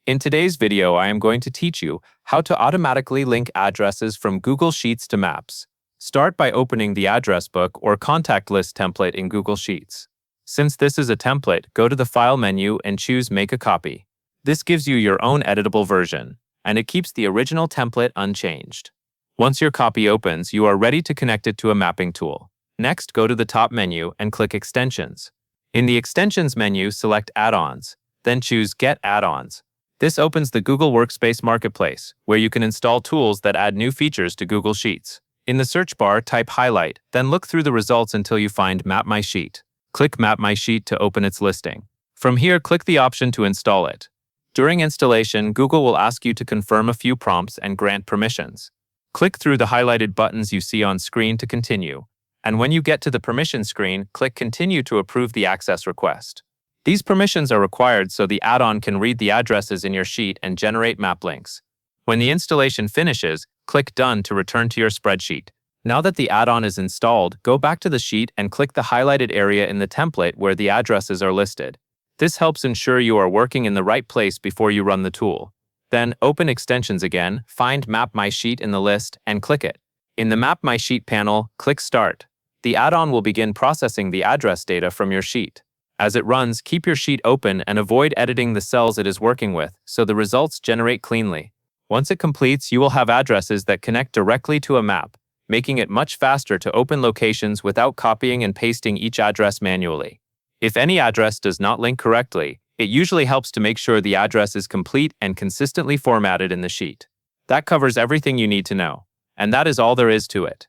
In today's video, I am going to teach you how to automatically link addresses from Google Sheets to maps. Start by opening the address book or contact list template in Google Sheets. Since this is a template, go to the File menu and choose Make a Copy. This gives you your own editable version, and it keeps the original template unchanged. Once your copy opens, you are ready to connect it to a mapping tool. Next, go to the top menu and click Extensions. In the Extensions menu, select Add-ons, then choose Get Add-ons. This opens the Google Workspace Marketplace, where you can install tools that add new features to Google Sheets. In the search bar, type Highlight, then look through the results until you find Map My Sheet. Click Map My Sheet to open its listing. From here, click the option to install it. During installation, Google will ask you to confirm a few prompts and grant permissions. Click through the highlighted buttons you see on screen to continue, and when you get to the permission screen, click Continue to approve the access request. These permissions are required so the add-on can read the addresses in your sheet and generate map links. When the installation finishes, click Done to return to your spreadsheet. Now that the add-on is installed, go back to the sheet and click the highlighted area in the template where the addresses are listed. This helps ensure you are working in the right place before you run the tool. Then, open Extensions again, find Map My Sheet in the list, and click it. In the Map My Sheet panel, click Start. The add-on will begin processing the address data from your sheet. As it runs, keep your sheet open and avoid editing the cells it is working with, so the results generate cleanly. Once it completes, you will have addresses that connect directly to a map, making it much faster to open locations without copying and pasting each address manually. If any address does not link correctly, it usually helps to make sure the address is complete and consistently formatted in the sheet. That covers everything you need to know, and that is all there is to it.